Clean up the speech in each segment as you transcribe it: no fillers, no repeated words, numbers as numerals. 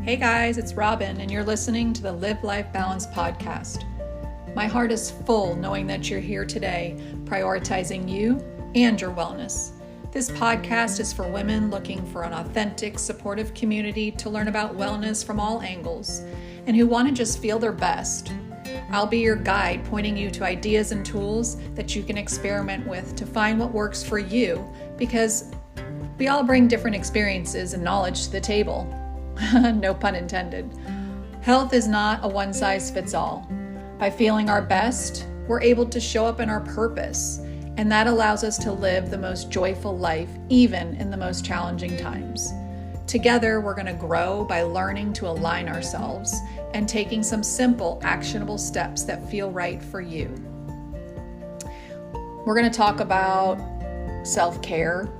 Hey guys, it's Robin, and you're listening to the Live Life Balance podcast. My heart is full knowing that you're here today, prioritizing you and your wellness. This podcast is for women looking for an authentic, supportive community to learn about wellness from all angles and who want to just feel their best. I'll be your guide, pointing you to ideas and tools that you can experiment with to find what works for you, because we all bring different experiences and knowledge to the table. No pun intended. Health is not a one-size-fits-all. By feeling our best, we're able to show up in our purpose, and that allows us to live the most joyful life, even in the most challenging times. Together, we're going to grow by learning to align ourselves and taking some simple, actionable steps that feel right for you. We're going to talk about self-care.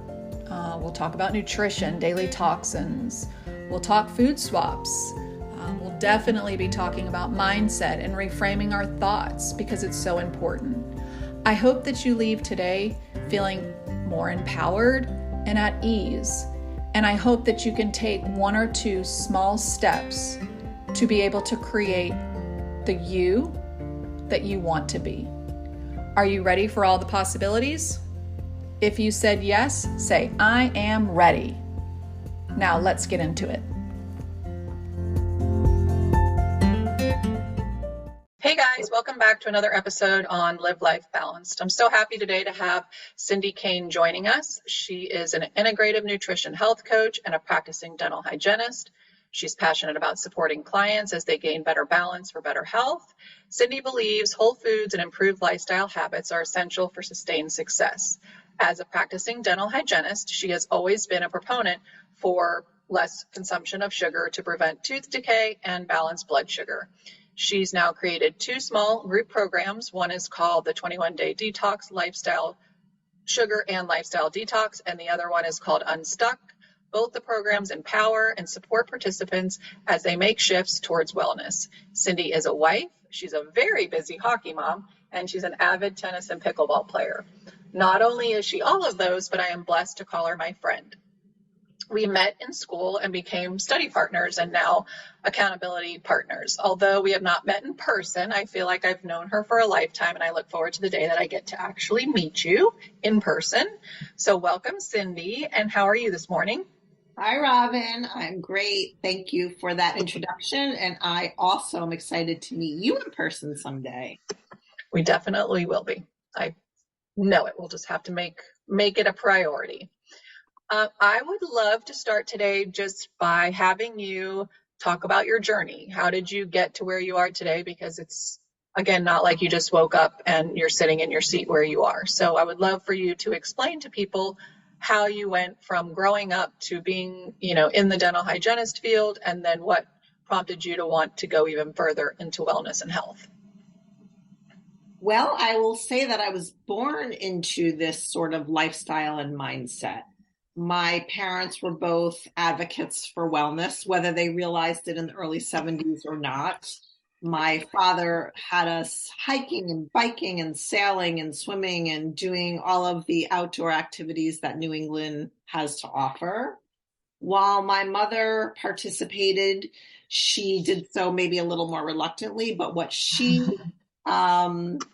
We'll talk about nutrition, daily toxins. We'll talk food swaps. We'll definitely be talking about mindset and reframing our thoughts because it's so important. I hope that you leave today feeling more empowered and at ease. And I hope that you can take one or two small steps to be able to create the you that you want to be. Are you ready for all the possibilities? If you said yes, say, I am ready. Now let's get into it. Hey guys, welcome back to another episode on Live Life Balanced. I'm so happy today to have Cindy Kane joining us. She is an Integrative Nutrition Health Coach and a practicing dental hygienist. She's passionate about supporting clients as they gain better balance for better health. Cindy believes whole foods and improved lifestyle habits are essential for sustained success. As a practicing dental hygienist, she has always been a proponent for less consumption of sugar to prevent tooth decay and balance blood sugar. She's now created two small group programs. One is called the 21-Day Detox Lifestyle Sugar and Lifestyle Detox, and the other one is called Unstuck. Both the programs empower and support participants as they make shifts towards wellness. Cindy is a wife, she's a very busy hockey mom, and she's an avid tennis and pickleball player. Not only is she all of those, but I am blessed to call her my friend. We met in school and became study partners and now accountability partners. Although we have not met in person, I feel like I've known her for a lifetime, and I look forward to the day that I get to actually meet you in person. So welcome, Cindy, and how are you this morning? Hi, Robin. I'm great. Thank you for that introduction. And I also am excited to meet you in person someday. We definitely will be. I know it. We'll just have to make it a priority. I would love to start today just by having you talk about your journey. How did you get to where you are today? Because it's, again, not like you just woke up and you're sitting in your seat where you are. So I would love for you to explain to people how you went from growing up to being, in the dental hygienist field, and then what prompted you to want to go even further into wellness and health. Well, I will say that I was born into this sort of lifestyle and mindset. My parents were both advocates for wellness, whether they realized it in the early 70s or not. My father had us hiking and biking and sailing and swimming and doing all of the outdoor activities that New England has to offer. While my mother participated, she did so maybe a little more reluctantly, but what she added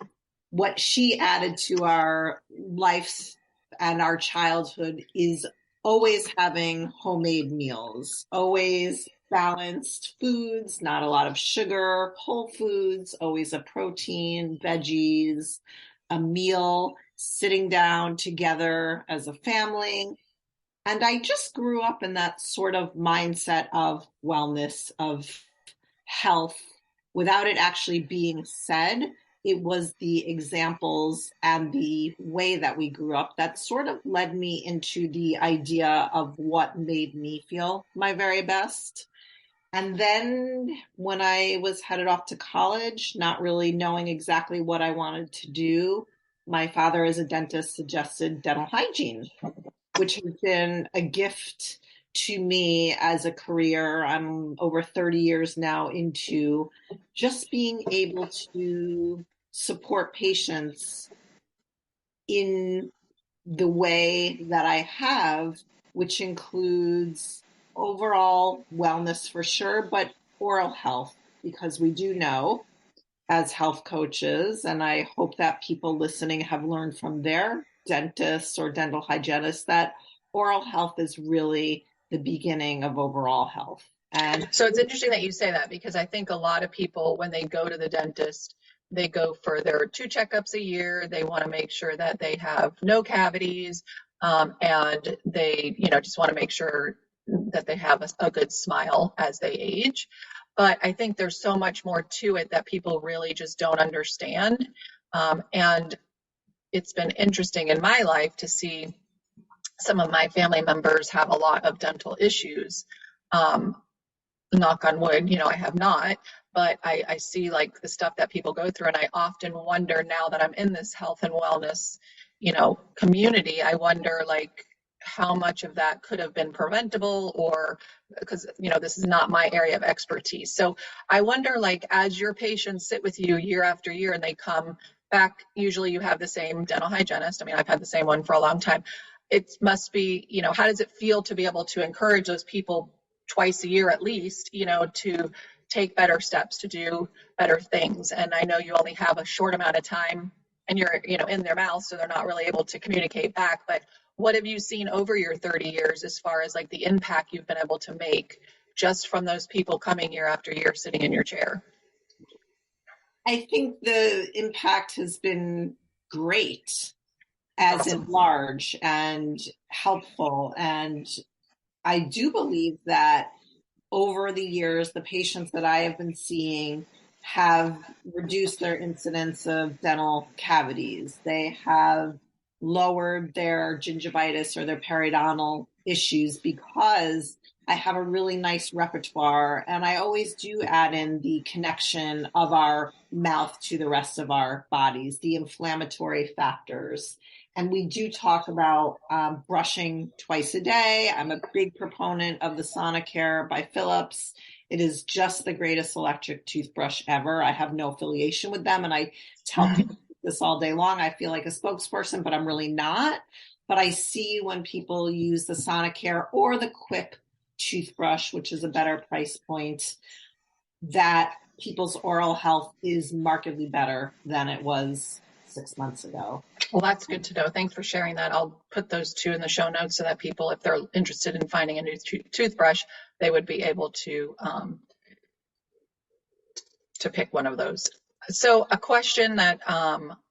to our lives and our childhood is always having homemade meals, always balanced foods, not a lot of sugar, whole foods, always a protein, veggies, a meal, sitting down together as a family. And I just grew up in that sort of mindset of wellness, of health, without it actually being said. It was the examples and the way that we grew up that sort of led me into the idea of what made me feel my very best. And then when I was headed off to college, not really knowing exactly what I wanted to do, my father as a dentist suggested dental hygiene, which has been a gift to me as a career. I'm over 30 years now into just being able to support patients in the way that I have, which includes overall wellness for sure, but oral health, because we do know as health coaches, and I hope that people listening have learned from their dentists or dental hygienists, that oral health is really the beginning of overall health. And So it's interesting that you say that, because I think a lot of people, when they go to the dentist, they go for their 2 checkups a year. They want to make sure that they have no cavities, and they, just want to make sure that they have a good smile as they age. But I think there's so much more to it that people really just don't understand. And it's been interesting in my life to see some of my family members have a lot of dental issues. Um, Knock on wood, I have not, but I see like the stuff that people go through. And I often wonder, now that I'm in this health and wellness, community, I wonder like how much of that could have been preventable, or because, this is not my area of expertise. So I wonder, like, as your patients sit with you year after year and they come back, usually you have the same dental hygienist. I mean, I've had the same one for a long time. It must be, how does it feel to be able to encourage those people twice a year at least, to take better steps, to do better things? And I know you only have a short amount of time and you're, in their mouth, so they're not really able to communicate back. But what have you seen over your 30 years as far as like the impact you've been able to make just from those people coming year after year, sitting in your chair? I think the impact has been great, as in Awesome. large and helpful. And I do believe that over the years, the patients that I have been seeing have reduced their incidence of dental cavities. They have lowered their gingivitis or their periodontal issues, because I have a really nice repertoire, and I always do add in the connection of our mouth to the rest of our bodies, the inflammatory factors. And we do talk about brushing twice a day. I'm a big proponent of the Sonicare by Philips. It is just the greatest electric toothbrush ever. I have no affiliation with them, and I tell people this all day long. I feel like a spokesperson, but I'm really not. But I see when people use the Sonicare or the Quip toothbrush, which is a better price point, that people's oral health is markedly better than it was 6 months ago. Well, that's good to know. Thanks for sharing that. I'll put those two in the show notes so that people, if they're interested in finding a new toothbrush, they would be able to pick one of those. So a question that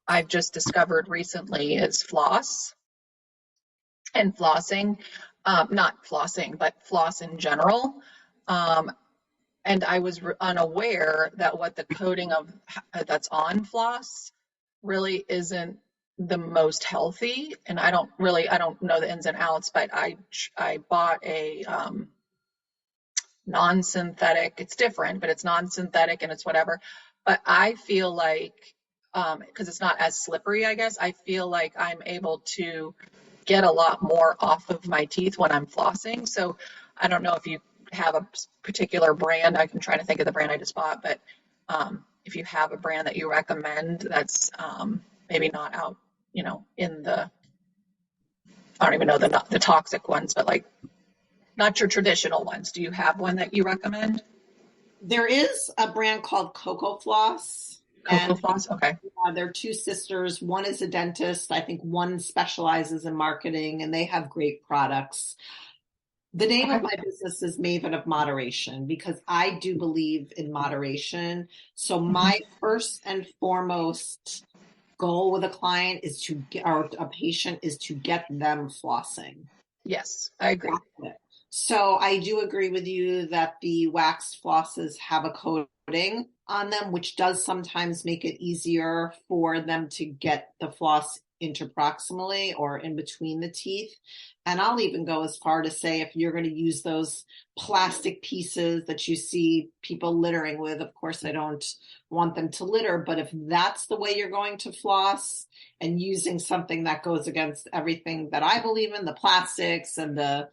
I've just discovered recently is floss and flossing. Not flossing, but floss in general. And I was unaware that what the coating of that's on floss really isn't the most healthy. And I don't know the ins and outs, but I bought a non-synthetic. It's different, but it's non-synthetic and it's whatever. But I feel like, because it's not as slippery, I guess, I feel like I'm able to get a lot more off of my teeth when I'm flossing. So I don't know if you have a particular brand. I'm trying to think of the brand I just bought, but if you have a brand that you recommend that's maybe not out, in the, I don't even know the toxic ones, but like not your traditional ones. Do you have one that you recommend? There is a brand called Coco Floss. Cocoa Floss? Okay. They're two sisters. One is a dentist. I think one specializes in marketing, and they have great products. The name of my business is Maven of Moderation, because I do believe in moderation. So my first and foremost goal with a client is to get, or a patient is to get them flossing. Yes, I agree. So I do agree with you that the waxed flosses have a coating on them, which does sometimes make it easier for them to get the floss interproximally or in between the teeth. And I'll even go as far to say, if you're going to use those plastic pieces that you see people littering with, of course, I don't want them to litter, but if that's the way you're going to floss and using something that goes against everything that I believe in, the plastics and the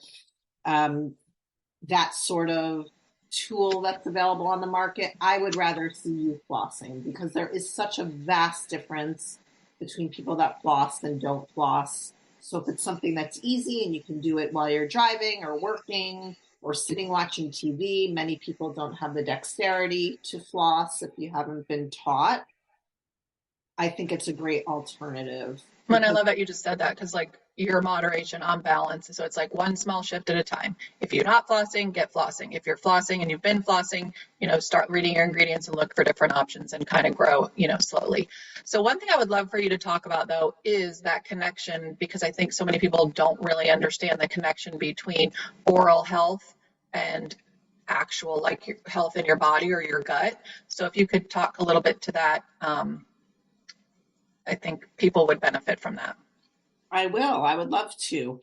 that sort of tool that's available on the market, I would rather see you flossing, because there is such a vast difference between people that floss and don't floss. So if it's something that's easy and you can do it while you're driving or working, or sitting watching TV. Many people don't have the dexterity to floss if you haven't been taught. I think it's a great alternative. And I love that you just said that, because like your moderation on balance. So it's like one small shift at a time. If you're not flossing, get flossing. If you're flossing and you've been flossing, start reading your ingredients and look for different options and kind of grow, slowly. So one thing I would love for you to talk about though is that connection, because I think so many people don't really understand the connection between oral health and actual like your health in your body or your gut. So if you could talk a little bit to that, I think people would benefit from that. I will. I would love to.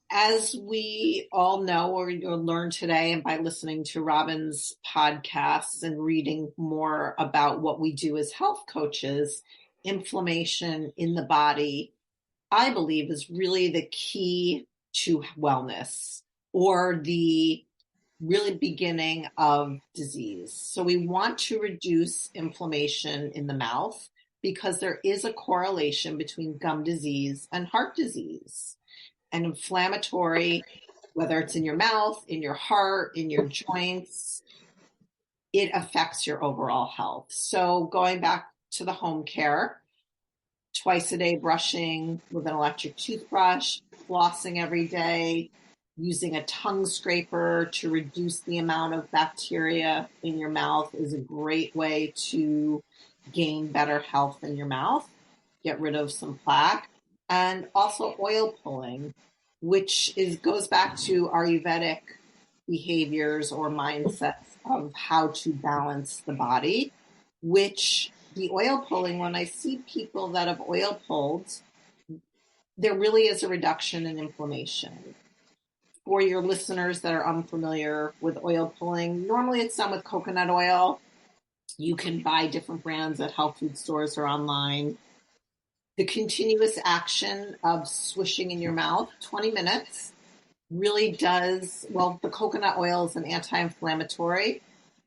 As we all know, or you'll learn today, and by listening to Robin's podcasts and reading more about what we do as health coaches, inflammation in the body, I believe, is really the key to wellness, or the really beginning of disease. So we want to reduce inflammation in the mouth, because there is a correlation between gum disease and heart disease. And inflammatory, whether it's in your mouth, in your heart, in your joints, it affects your overall health. So going back to the home care, twice a day brushing with an electric toothbrush, flossing every day, using a tongue scraper to reduce the amount of bacteria in your mouth is a great way to gain better health in your mouth, get rid of some plaque. And also oil pulling, which goes back to Ayurvedic behaviors or mindsets of how to balance the body, which the oil pulling, when I see people that have oil pulled, there really is a reduction in inflammation. For your listeners that are unfamiliar with oil pulling, normally it's done with coconut oil. You can buy different brands at health food stores or online. The continuous action of swishing in your mouth, 20 minutes, really does, well, the coconut oil is an anti-inflammatory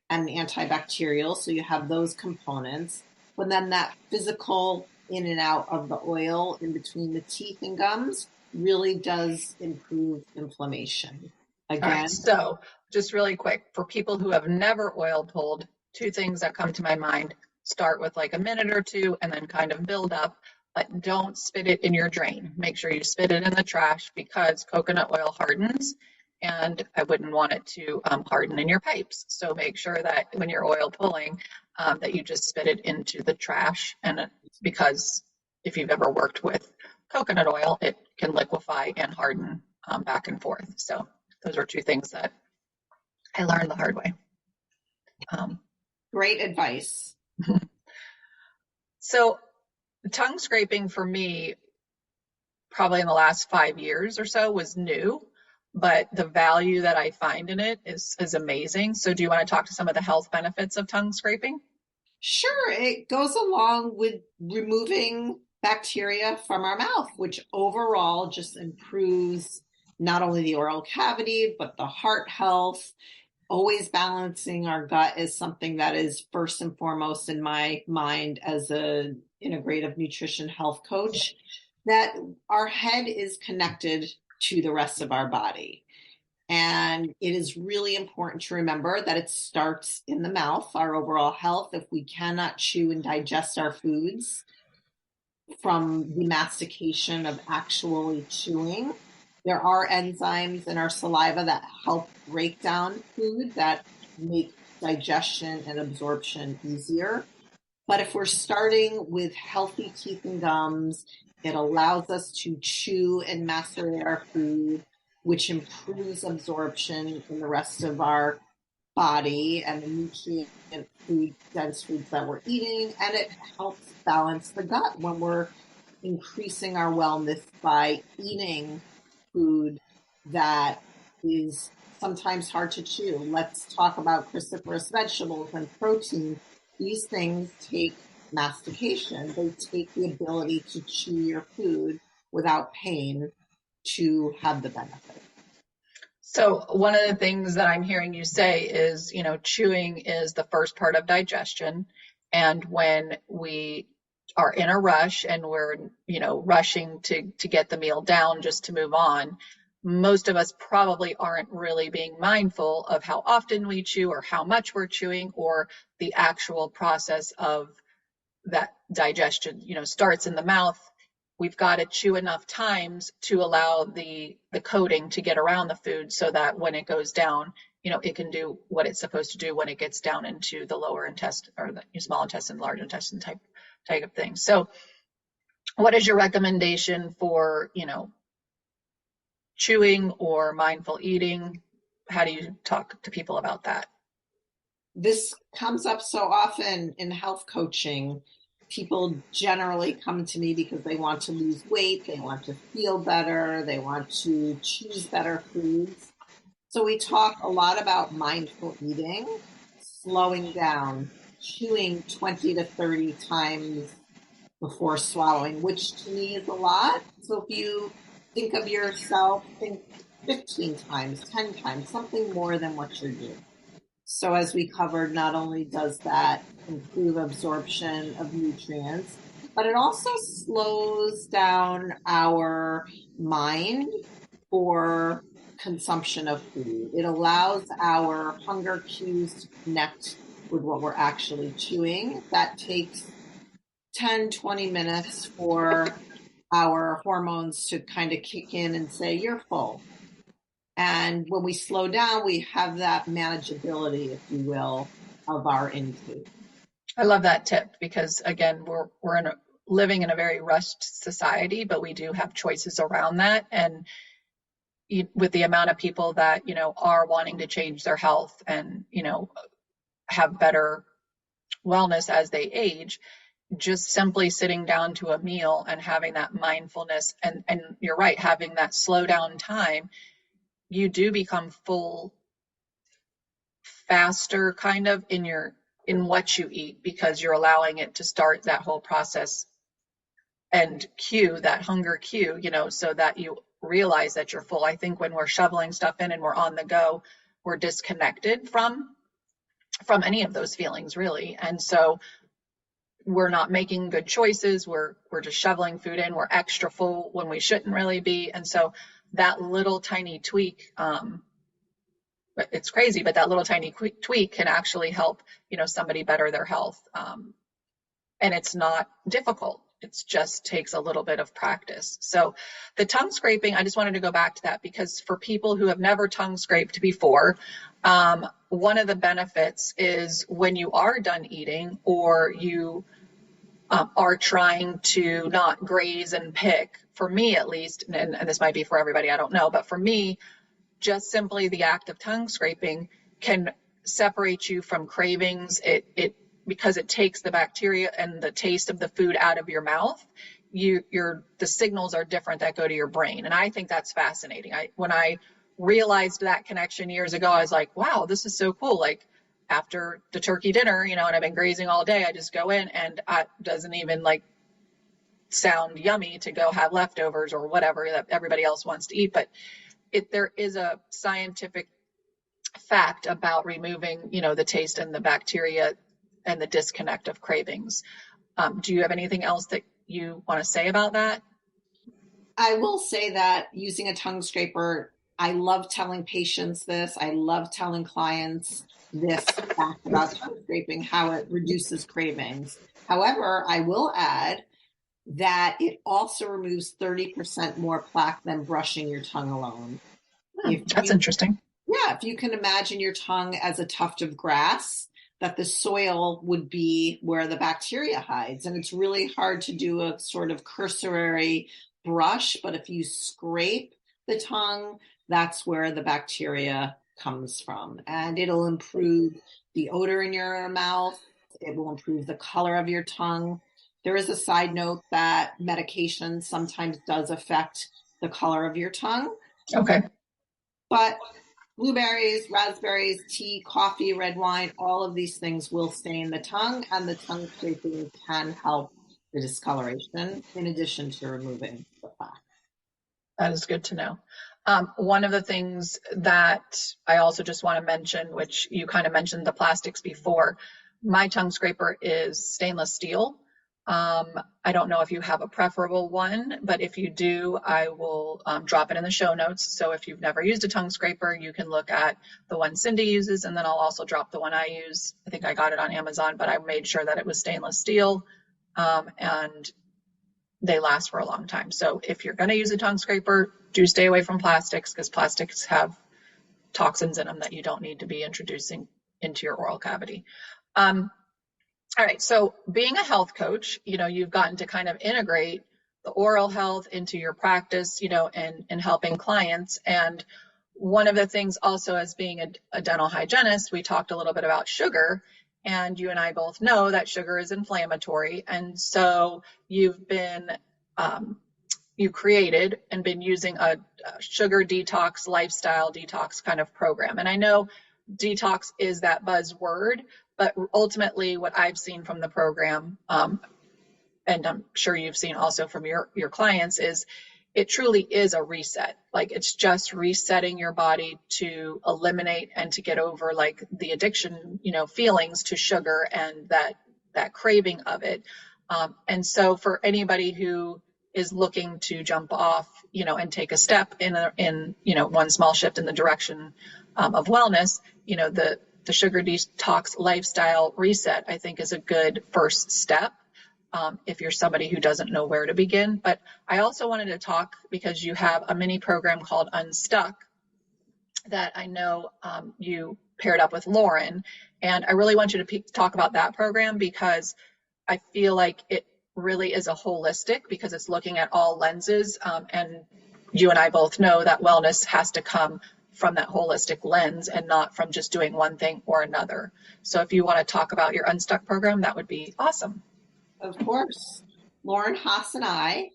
and antibacterial, so you have those components. But then that physical in and out of the oil in between the teeth and gums really does improve inflammation. Again, all right, so just really quick, for people who have never oil pulled, two things that come to my mind: start with like a minute or two and then kind of build up, but don't spit it in your drain. Make sure you spit it in the trash, because coconut oil hardens, and I wouldn't want it to harden in your pipes. So make sure that when you're oil pulling, that you just spit it into the trash. And because if you've ever worked with coconut oil, it can liquefy and harden back and forth. So those are two things that I learned the hard way. Great advice. So tongue scraping for me, probably in the last 5 years or so, was new, but the value that I find in it is amazing. So do you want to talk to some of the health benefits of tongue scraping? Sure. It goes along with removing bacteria from our mouth, which overall just improves not only the oral cavity, but the heart health. Always balancing our gut is something that is first and foremost in my mind as an integrative nutrition health coach, that our head is connected to the rest of our body. And it is really important to remember that it starts in the mouth, our overall health. If we cannot chew and digest our foods from the mastication of actually chewing, there are enzymes in our saliva that help break down food, that make digestion and absorption easier. But if we're starting with healthy teeth and gums, it allows us to chew and macerate our food, which improves absorption in the rest of our body and the nutrient food, dense foods that we're eating. And it helps balance the gut when we're increasing our wellness by eating food that is sometimes hard to chew. Let's talk about cruciferous vegetables and protein. These things take mastication. They take the ability to chew your food without pain to have the benefit. So one of the things that I'm hearing you say is, chewing is the first part of digestion. And when we are in a rush and we're, rushing to get the meal down just to move on, most of us probably aren't really being mindful of how often we chew or how much we're chewing, or the actual process of that digestion, starts in the mouth. We've got to chew enough times to allow the coating to get around the food so that when it goes down, it can do what it's supposed to do when it gets down into the lower intestine or the small intestine, large intestine type of thing. So what is your recommendation for, chewing or mindful eating? How do you talk to people about that? This comes up so often in health coaching. People generally come to me because they want to lose weight, they want to feel better, they want to choose better foods. So we talk a lot about mindful eating, slowing down, chewing 20 to 30 times before swallowing, which to me is a lot. So if you think of yourself, think 15 times, 10 times, something more than what you're doing. So as we covered, not only does that improve absorption of nutrients, but it also slows down our mind for consumption of food. It allows our hunger cues to connect with what we're actually chewing. That takes 10, 20 minutes for our hormones to kind of kick in and say, you're full. And when we slow down, we have that manageability, if you will, of our intake. I love that tip because, again, we're living in a very rushed society, but we do have choices around that. And with the amount of people that, are wanting to change their health and, have better wellness as they age, just simply sitting down to a meal and having that mindfulness, and you're right, having that slow down time, you do become full faster kind of in what you eat, because you're allowing it to start that whole process and cue that hunger cue, so that you realize that you're full. I think when we're shoveling stuff in and we're on the go, we're disconnected from any of those feelings, really. And so we're not making good choices. We're just shoveling food in. We're extra full when we shouldn't really be. And so that little tiny tweak, it's crazy, but that little tiny tweak can actually help, somebody better their health. And it's not difficult. It just takes a little bit of practice. So the tongue scraping, I just wanted to go back to that because for people who have never tongue scraped before, one of the benefits is when you are done eating, or you are trying to not graze and pick, for me at least, and this might be for everybody, I don't know, but for me, just simply the act of tongue scraping can separate you from cravings. It because it takes the bacteria and the taste of the food out of your mouth. The signals are different that go to your brain, and I think that's fascinating. When I realized that connection years ago, I was like, wow, this is so cool. Like after the turkey dinner, and I've been grazing all day, I just go in and it doesn't even sound yummy to go have leftovers or whatever that everybody else wants to eat, but there is a scientific fact about removing, the taste and the bacteria and the disconnect of cravings. Do you have anything else that you want to say about that? I will say that using a tongue scraper, I love telling patients this. I love telling clients this fact about tongue scraping, how it reduces cravings. However, I will add that it also removes 30% more plaque than brushing your tongue alone. That's interesting. Yeah, if you can imagine your tongue as a tuft of grass, that the soil would be where the bacteria hides. And it's really hard to do a sort of cursory brush, but if you scrape the tongue, that's where the bacteria comes from. And it'll improve the odor in your mouth. It will improve the color of your tongue. There is a side note that medication sometimes does affect the color of your tongue. Okay. But blueberries, raspberries, tea, coffee, red wine, all of these things will stain the tongue, and the tongue scraping can help the discoloration in addition to removing the plaque. That is good to know. One of the things that I also just want to mention, which you kind of mentioned the plastics before, my tongue scraper is stainless steel. I don't know if you have a preferable one, but if you do, I will drop it in the show notes. So if you've never used a tongue scraper, you can look at the one Cindy uses, and then I'll also drop the one I use. I think I got it on Amazon, but I made sure that it was stainless steel, and they last for a long time. So if you're going to use a tongue scraper, do stay away from plastics, because plastics have toxins in them that you don't need to be introducing into your oral cavity. All right, so being a health coach, you've gotten to kind of integrate the oral health into your practice, and helping clients. And one of the things also, as being a dental hygienist, we talked a little bit about sugar, and you and I both know that sugar is inflammatory. And so you created and been using a sugar detox, lifestyle detox kind of program. And I know detox is that buzzword, but ultimately what I've seen from the program, and I'm sure you've seen also from your clients, is it truly is a reset. Like, it's just resetting your body to eliminate and to get over like the addiction, feelings to sugar and that craving of it. And so for anybody who is looking to jump off, and take a step in one small shift in the direction of wellness, the sugar detox lifestyle reset, I think, is a good first step if you're somebody who doesn't know where to begin. But I also wanted to talk, because you have a mini program called Unstuck that I know you paired up with Lauren. And I really want you to talk about that program, because I feel like it really is a holistic, because it's looking at all lenses. And you and I both know that wellness has to come from that holistic lens and not from just doing one thing or another. So if you want to talk about your Unstuck program, that would be awesome. Of course. Lauren Haas and I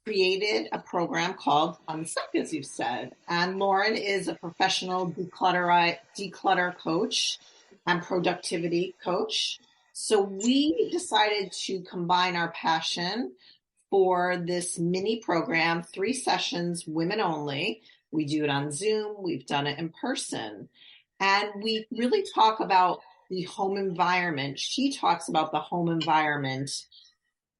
created a program called Unstuck, as you've said. And Lauren is a professional declutter coach and productivity coach. So we decided to combine our passion for this mini program, 3 sessions, women only. We do it on Zoom. We've done it in person. And we really talk about the home environment. She talks about the home environment,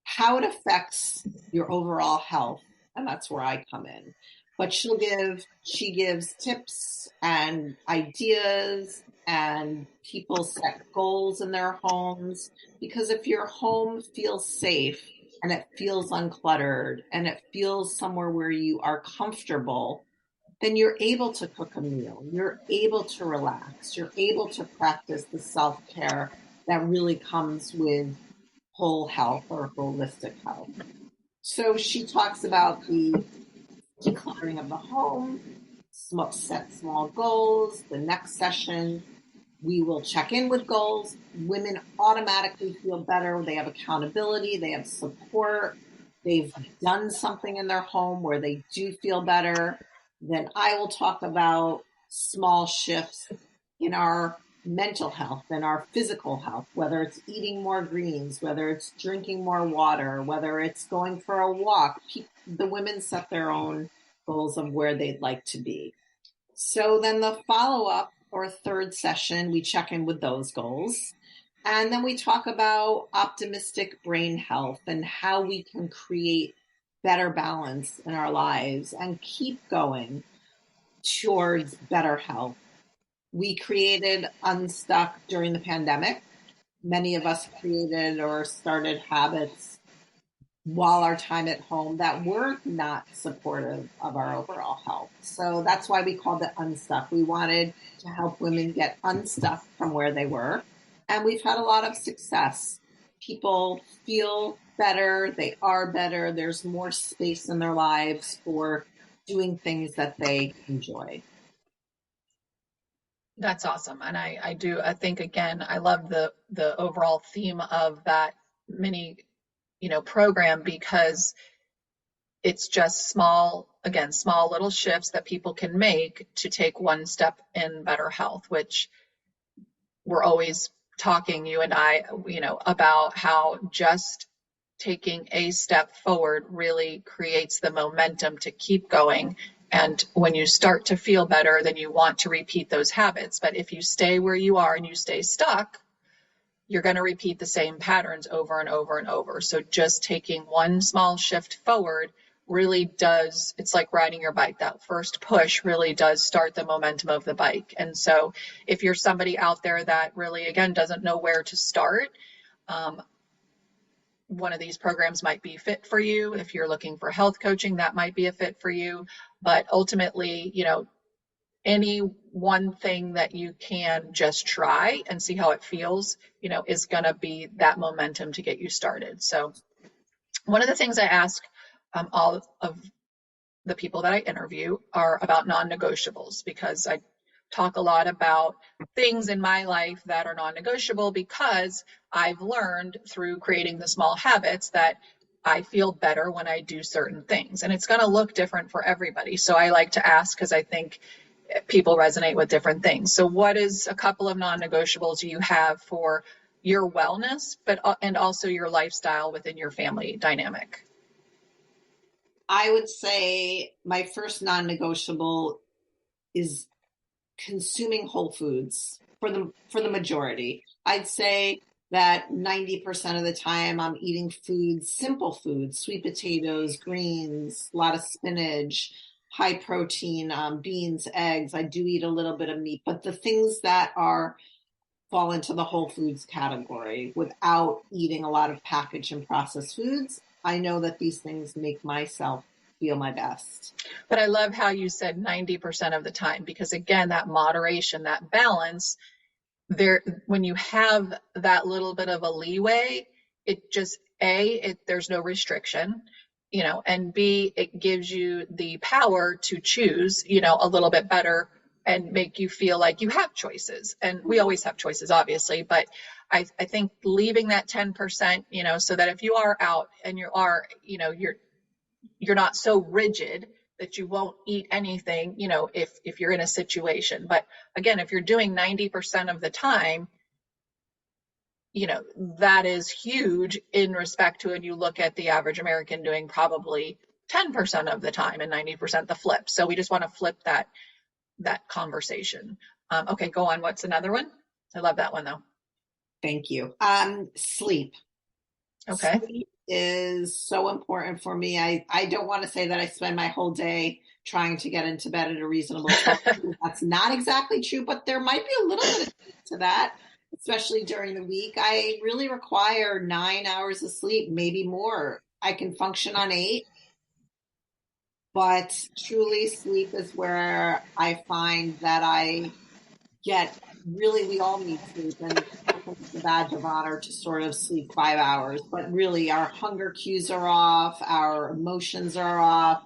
how it affects your overall health. And that's where I come in. But she gives tips and ideas, and people set goals in their homes. Because if your home feels safe and it feels uncluttered and it feels somewhere where you are comfortable, then you're able to cook a meal. You're able to relax. You're able to practice the self-care that really comes with whole health or holistic health. So she talks about the decluttering of the home, set small goals. The next session, we will check in with goals. Women automatically feel better. They have accountability. They have support. They've done something in their home where they do feel better. Then I will talk about small shifts in our mental health and our physical health, whether it's eating more greens, whether it's drinking more water, whether it's going for a walk. The women set their own goals of where they'd like to be. So then the follow-up or third session, we check in with those goals. And then we talk about optimistic brain health and how we can create better balance in our lives and keep going towards better health. We created Unstuck during the pandemic. Many of us created or started habits while our time at home that were not supportive of our overall health. So that's why we called it Unstuck. We wanted to help women get unstuck from where they were. And we've had a lot of success. People feel better. They are better. There's more space in their lives for doing things that they enjoy. That's awesome. And I think, again, I love the overall theme of that mini, program, because it's just small little shifts that people can make to take one step in better health, which we're always talking, you and I, about how just taking a step forward really creates the momentum to keep going. And when you start to feel better, then you want to repeat those habits. But if you stay where you are and you stay stuck, you're going to repeat the same patterns over and over and over. So just taking one small shift forward really does, it's like riding your bike. That first push really does start the momentum of the bike. And so if you're somebody out there that really, again, doesn't know where to start, one of these programs might be fit for you. If you're looking for health coaching, that might be a fit for you. But ultimately, any one thing that you can just try and see how it feels, is going to be that momentum to get you started. So one of the things I ask all of the people that I interview are about non-negotiables, because I talk a lot about things in my life that are non-negotiable, because I've learned through creating the small habits that I feel better when I do certain things, and it's going to look different for everybody. So I like to ask, because I think people resonate with different things. So what is a couple of non-negotiables you have for your wellness, and also your lifestyle within your family dynamic? I would say my first non-negotiable is consuming whole foods for the majority. I'd say that 90% of the time I'm eating foods, simple foods, sweet potatoes, greens, a lot of spinach, high protein, beans, eggs. I do eat a little bit of meat, but the things that fall into the whole foods category without eating a lot of packaged and processed foods, I know that these things make myself feel my best. But I love how you said 90% of the time, because again, that moderation, that balance there, when you have that little bit of a leeway, it just, there's no restriction, and B, it gives you the power to choose, a little bit better and make you feel like you have choices. And we always have choices, obviously, but I think leaving that 10%, so that if you are out and you're not so rigid that you won't eat anything, if you're in a situation. But again, if you're doing 90% of the time, that is huge in respect to, and you look at the average American doing probably 10% of the time and 90% the flip. So we just want to flip that conversation. Okay, go on. What's another one? I love that one though. Thank you. Sleep. Okay. Sleep is so important for me. I don't want to say that I spend my whole day trying to get into bed at a reasonable time. That's not exactly true, but there might be a little bit of to that, especially during the week. I really require 9 hours of sleep, maybe more. I can function on 8, but truly sleep is where I find that I get really, we all need sleep, and it's a badge of honor to sort of sleep 5 hours, but really our hunger cues are off, our emotions are off,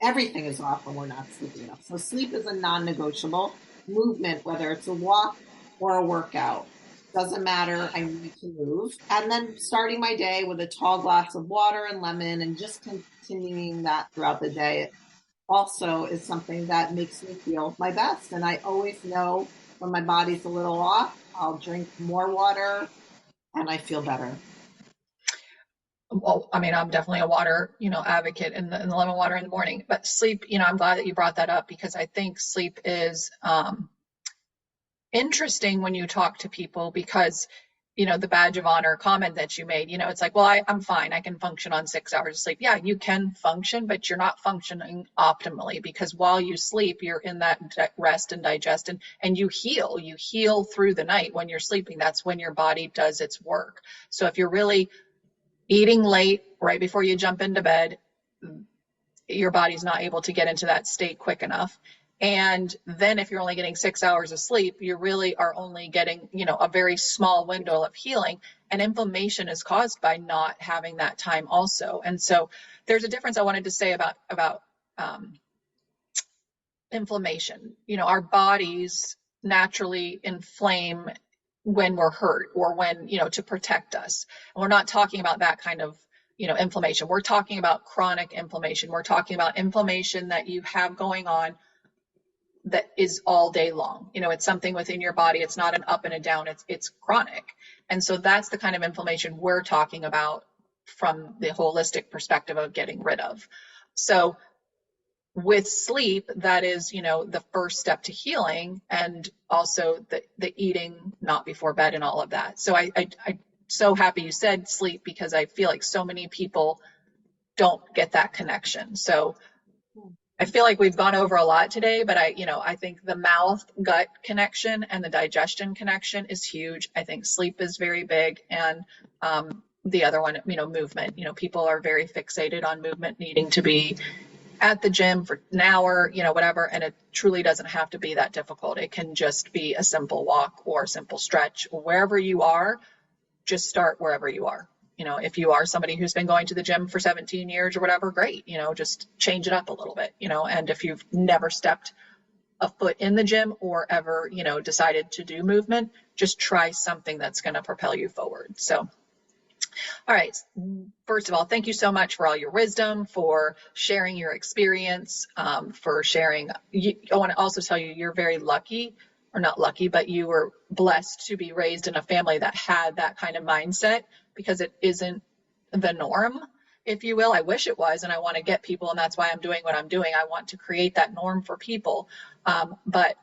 everything is off when we're not sleeping enough. So sleep is a non-negotiable. Movement, whether it's a walk or a workout, doesn't matter. I need to move. And then starting my day with a tall glass of water and lemon, and just continuing that throughout the day also is something that makes me feel my best. And I always know when my body's a little off, I'll drink more water and I feel better. Well, I mean, I'm definitely a water, advocate in the lemon water in the morning, but sleep, I'm glad that you brought that up, because I think sleep is interesting when you talk to people, because, the badge of honor comment that you made, it's like, well, I'm fine. I can function on 6 hours of sleep. Yeah, you can function, but you're not functioning optimally, because while you sleep, you're in that rest and digestion, and you heal through the night when you're sleeping. That's when your body does its work. So if you're really eating late right before you jump into bed, your body's not able to get into that state quick enough. And then if you're only getting 6 hours of sleep, you really are only getting, a very small window of healing. And inflammation is caused by not having that time also. And so there's a difference I wanted to say about inflammation. Our bodies naturally inflame when we're hurt, or when, to protect us. And we're not talking about that kind of, inflammation. We're talking about chronic inflammation. We're talking about inflammation that you have going on that is all day long. It's something within your body. It's not an up and a down. It's chronic. And so that's the kind of inflammation we're talking about from the holistic perspective of getting rid of. So with sleep, that is, the first step to healing, and also the eating not before bed and all of that. So I'm so happy you said sleep, because I feel like so many people don't get that connection. So I feel like we've gone over a lot today, but I think the mouth gut connection and the digestion connection is huge. I think sleep is very big. And the other one, movement. People are very fixated on movement, needing to be at the gym for an hour, whatever. And it truly doesn't have to be that difficult. It can just be a simple walk or a simple stretch. Wherever you are, just start wherever you are. If you are somebody who's been going to the gym for 17 years or whatever, great, just change it up a little bit, and if you've never stepped a foot in the gym or ever, decided to do movement, just try something that's going to propel you forward. So, all right. First of all, thank you so much for all your wisdom, for sharing your experience, for sharing. I want to also tell you, you're very lucky, or not lucky, but you were blessed to be raised in a family that had that kind of mindset, because it isn't the norm, if you will. I wish it was, and I want to get people, and that's why I'm doing what I'm doing. I want to create that norm for people. But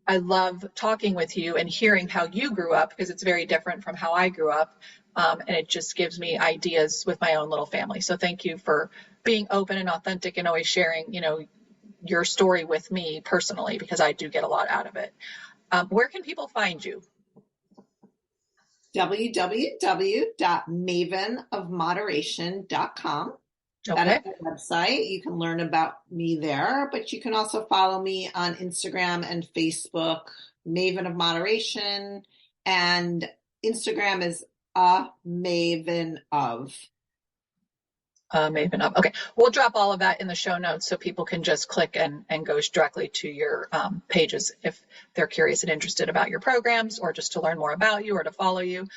I love talking with you and hearing how you grew up, because it's very different from how I grew up. And it just gives me ideas with my own little family. So thank you for being open and authentic and always sharing, your story with me personally, because I do get a lot out of it. Where can people find you? www.mavenofmoderation.com. Okay. That is the website. You can learn about me there, but you can also follow me on Instagram and Facebook, Maven of Moderation, and Instagram is a Maven of. Maven of. Okay. We'll drop all of that in the show notes so people can just click and go directly to your pages if they're curious and interested about your programs, or just to learn more about you or to follow you.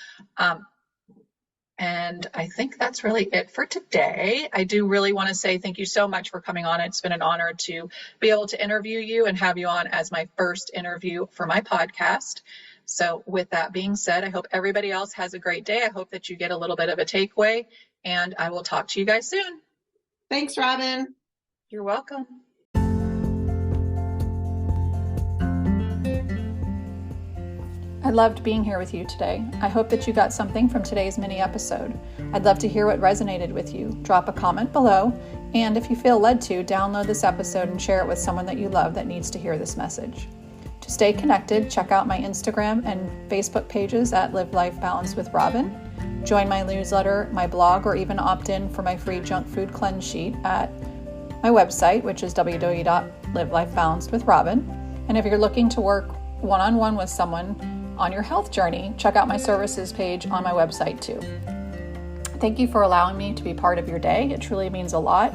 And I think that's really it for today. I do really want to say thank you so much for coming on. It's been an honor to be able to interview you and have you on as my first interview for my podcast. So with that being said, I hope everybody else has a great day. I hope that you get a little bit of a takeaway, and I will talk to you guys soon. Thanks, Robin. You're welcome. I loved being here with you today. I hope that you got something from today's mini episode. I'd love to hear what resonated with you. Drop a comment below, and if you feel led to, download this episode and share it with someone that you love that needs to hear this message. To stay connected, check out my Instagram and Facebook pages at Live Life Balanced with Robin. Join my newsletter, my blog, or even opt in for my free junk food cleanse sheet at my website, which is www.livelifebalancedwithrobin. And if you're looking to work one-on-one with someone on your health journey, check out my services page on my website too. Thank you for allowing me to be part of your day. It truly means a lot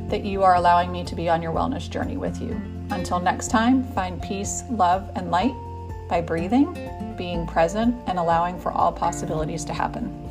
that you are allowing me to be on your wellness journey with you. Until next time, find peace, love, and light by breathing, being present, and allowing for all possibilities to happen.